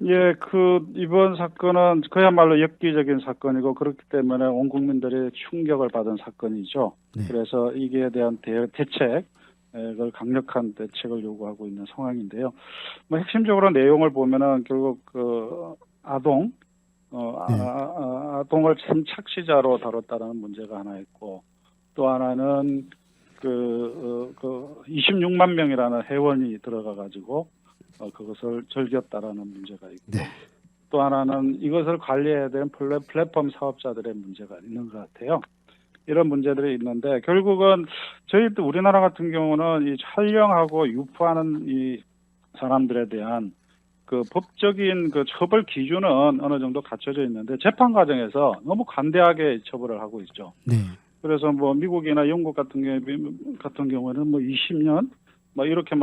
예, 이번 사건은 그야말로 엽기적인 사건이고 그렇기 때문에 온 국민들이 충격을 받은 사건이죠. 네. 그래서 이게 대한 대책을 강력한 대책을 요구하고 있는 상황인데요. 뭐 핵심적으로 내용을 보면은 결국 네. 아동을 성착취자로 다뤘다는 문제가 하나 있고 또 하나는 26만 명이라는 회원이 들어가 가지고 그것을 즐겼다라는 문제가 있고 네. 또 하나는 이것을 관리해야 되는 플랫폼 사업자들의 문제가 있는 것 같아요. 이런 문제들이 있는데 결국은 저희도 우리나라 같은 경우는 이 촬영하고 유포하는 이 사람들에 대한 그 법적인 그 처벌 기준은 어느 정도 갖춰져 있는데 재판 과정에서 너무 관대하게 처벌을 하고 있죠. 네. 그래서 뭐 미국이나 영국 같은 경우에는 뭐 20년 뭐 이렇게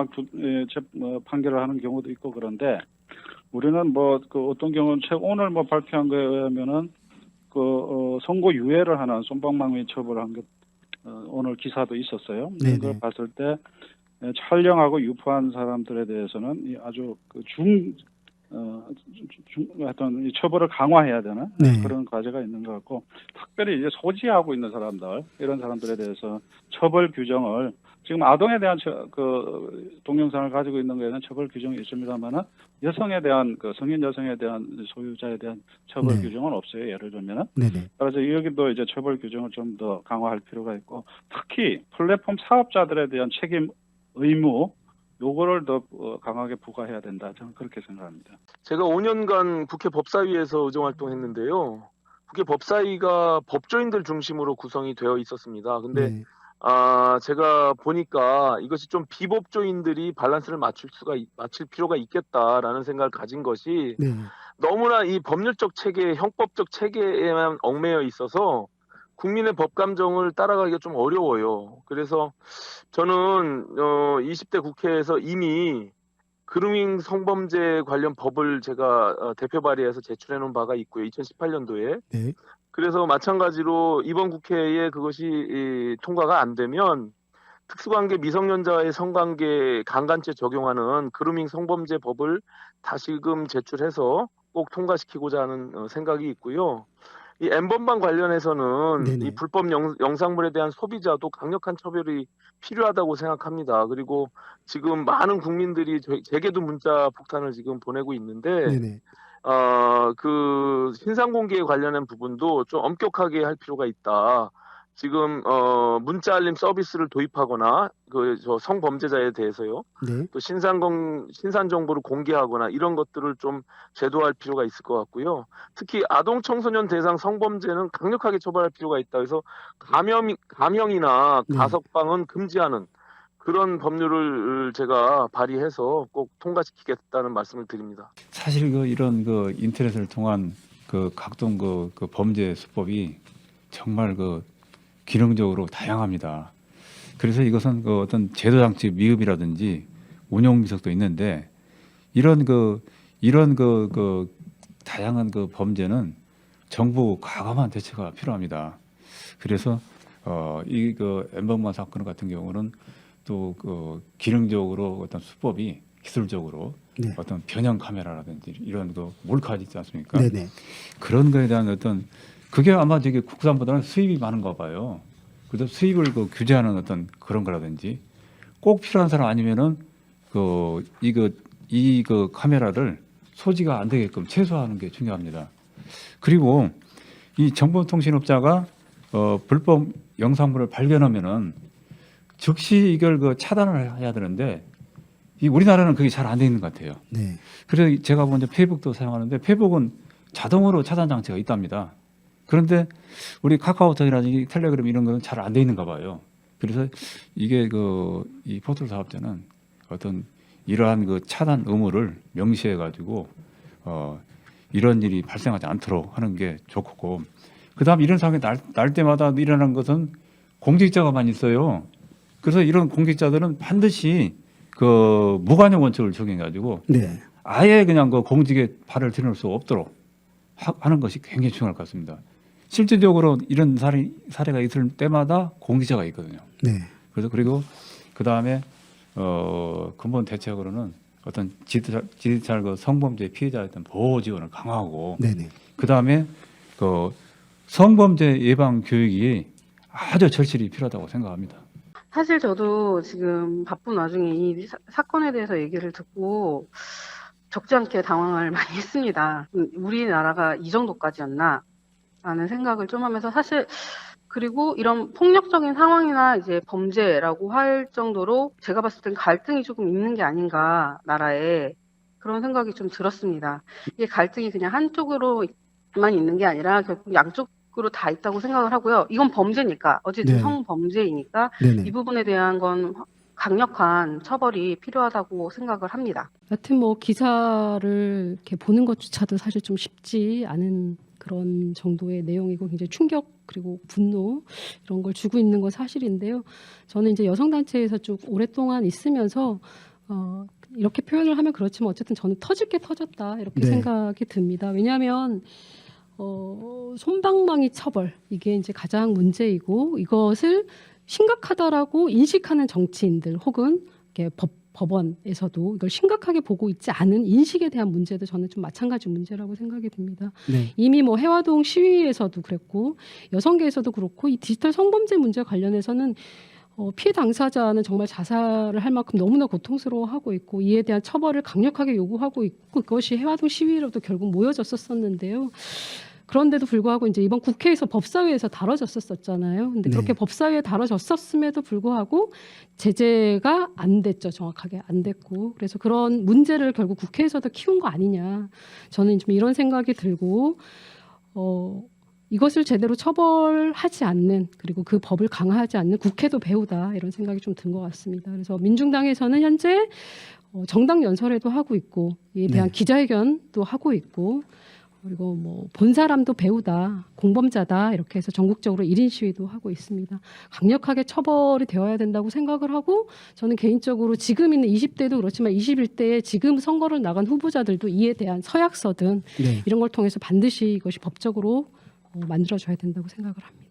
판결을 하는 경우도 있고 그런데 우리는 어떤 경우는 오늘 발표한 거에 의하면은 선고 유예를 하는 솜방망이 처벌을 한 게 오늘 기사도 있었어요. 네네. 이걸 봤을 때 촬영하고 유포한 사람들에 대해서는 아주 하여튼 이 처벌을 강화해야 되는 네. 그런 과제가 있는 것 같고 특별히 이제 소지하고 있는 사람들 이런 사람들에 대해서 처벌 규정을 지금 아동에 대한 동영상을 가지고 있는 거에는 처벌 규정이 있습니다만은 여성에 대한 성인 여성에 대한 소유자에 대한 처벌 네. 규정은 없어요. 예를 들면은 네네. 그래서 여기도 이제 처벌 규정을 좀 더 강화할 필요가 있고 특히 플랫폼 사업자들에 대한 책임 의무 요거를 더 강하게 부과해야 된다. 저는 그렇게 생각합니다. 제가 5년간 국회 법사위에서 의정활동했는데요. 국회 법사위가 법조인들 중심으로 구성이 되어 있었습니다. 근데 네. 제가 보니까 이것이 좀 비법조인들이 밸런스를 맞출 필요가 있겠다라는 생각을 가진 것이 네. 너무나 이 법률적 체계, 형법적 체계에만 얽매여 있어서 국민의 법 감정을 따라가기가 좀 어려워요. 그래서 저는 20대 국회에서 이미 그루밍 성범죄 관련 법을 제가 대표 발의해서 제출해 놓은 바가 있고요. 2018년도에. 네. 그래서 마찬가지로 이번 국회에 그것이 통과가 안 되면 특수관계 미성년자의 성관계 강간죄 적용하는 그루밍 성범죄 법을 다시금 제출해서 꼭 통과시키고자 하는 생각이 있고요. 이 N번방 관련해서는 이 네네. 불법 영상물에 대한 소비자도 강력한 처벌이 필요하다고 생각합니다. 그리고 지금 많은 국민들이 제게도 문자 폭탄을 지금 보내고 있는데 네네. 그 신상 공개에 관련한 부분도 좀 엄격하게 할 필요가 있다. 지금 문자 알림 서비스를 도입하거나 저 성범죄자에 대해서요. 네. 또 신상 정보를 공개하거나 이런 것들을 좀 제도할 필요가 있을 것 같고요. 특히 아동 청소년 대상 성범죄는 강력하게 처벌할 필요가 있다. 그래서 감형이나 네. 가석방은 금지하는 그런 법률을 제가 발의해서 꼭 통과시키겠다는 말씀을 드립니다. 사실 이런 인터넷을 통한 각종 범죄 수법이 정말 기능적으로 다양합니다. 그래서 이것은 어떤 제도 장치 미흡이라든지 운용 미숙도 있는데 이런 다양한 범죄는 정부 과감한 대처가 필요합니다. 그래서 이 N번방 사건 같은 경우는 또 기능적으로 어떤 수법이 기술적으로 네. 어떤 변형 카메라라든지 이런 몰카지 있지 않습니까? 네네. 그런 거에 대한 그게 아마 되게 국산보다는 수입이 많은가 봐요. 그래서 수입을 규제하는 어떤 그런 거라든지 꼭 필요한 사람 아니면은 이 카메라를 소지가 안 되게끔 최소화하는 게 중요합니다. 그리고 이 정보통신업자가 불법 영상물을 발견하면은 즉시 이걸 차단을 해야 되는데 우리나라는 그게 잘 안 돼 있는 것 같아요. 네. 그래서 제가 먼저 페이북도 사용하는데 페이북은 자동으로 차단 장치가 있답니다. 그런데 우리 카카오톡이라든지 텔레그램 이런 거는 잘 안 돼 있는가 봐요. 그래서 이게 이 포털 사업자는 어떤 이러한 차단 의무를 명시해 가지고 이런 일이 발생하지 않도록 하는 게 좋고 그다음 이런 상황이 날 때마다 일어나는 것은 공직자가만 있어요. 그래서 이런 공직자들은 반드시 무관용 원칙을 적용해 가지고 네. 아예 그냥 공직에 발을 들여놓을 수 없도록 하는 것이 굉장히 중요할 것 같습니다. 실질적으로 이런 사례가 있을 때마다 공직자가 있거든요. 네. 그리고 그 다음에 근본 대책으로는 어떤 디지털 그 성범죄 피해자에 대한 보호 지원을 강화하고 네네. 그다음에 그 성범죄 예방 교육이 아주 절실히 필요하다고 생각합니다. 사실 저도 지금 바쁜 와중에 이 사건에 대해서 얘기를 듣고 적지 않게 당황을 많이 했습니다. 우리나라가 이 정도까지였나? 라는 생각을 좀 하면서 사실 그리고 이런 폭력적인 상황이나 이제 범죄라고 할 정도로 제가 봤을 땐 갈등이 조금 있는 게 아닌가, 나라에. 그런 생각이 좀 들었습니다. 이게 갈등이 그냥 한쪽으로만 있는 게 아니라 결국 양쪽으로 다 있다고 생각을 하고요. 이건 범죄니까, 어쨌든 네. 성범죄이니까 네네. 이 부분에 대한 건 강력한 처벌이 필요하다고 생각을 합니다. 여튼 뭐 기사를 이렇게 보는 것조차도 사실 좀 쉽지 않은 그런 정도의 내용이고 굉장히 충격 그리고 분노 이런 걸 주고 있는 건 사실인데요. 저는 이제 여성단체에서 쭉 오랫동안 있으면서 이렇게 표현을 하면 그렇지만 어쨌든 저는 터질 게 터졌다 이렇게 네. 생각이 듭니다. 왜냐하면 솜방망이 처벌 이게 이제 가장 문제이고 이것을 심각하다라고 인식하는 정치인들 혹은 이렇게 법원에서도 이걸 심각하게 보고 있지 않은 인식에 대한 문제도 저는 좀 마찬가지 문제라고 생각이 듭니다. 네. 이미 뭐 해화동 시위에서도 그랬고 여성계에서도 그렇고 이 디지털 성범죄 문제 관련해서는 피해 당사자는 정말 자살을 할 만큼 너무나 고통스러워하고 있고 이에 대한 처벌을 강력하게 요구하고 있고 그것이 해화동 시위로도 결국 모여졌었는데요. 그런데도 불구하고 이제 이번 국회에서 법사위에서 다뤄졌었잖아요. 근데 그렇게 네. 법사위에 다뤄졌었음에도 불구하고 제재가 안 됐죠. 정확하게 안 됐고. 그래서 그런 문제를 결국 국회에서도 키운 거 아니냐. 저는 좀 이런 생각이 들고 이것을 제대로 처벌하지 않는 그리고 그 법을 강화하지 않는 국회도 배우다 이런 생각이 좀 든 것 같습니다. 그래서 민중당에서는 현재 정당 연설회도 하고 있고 이에 대한 네. 기자회견도 하고 있고 그리고 뭐 본 사람도 배우다, 공범자다 이렇게 해서 전국적으로 1인 시위도 하고 있습니다. 강력하게 처벌이 되어야 된다고 생각을 하고 저는 개인적으로 지금 있는 20대도 그렇지만 21대에 지금 선거를 나간 후보자들도 이에 대한 서약서든 네. 이런 걸 통해서 반드시 이것이 법적으로 만들어져야 된다고 생각을 합니다.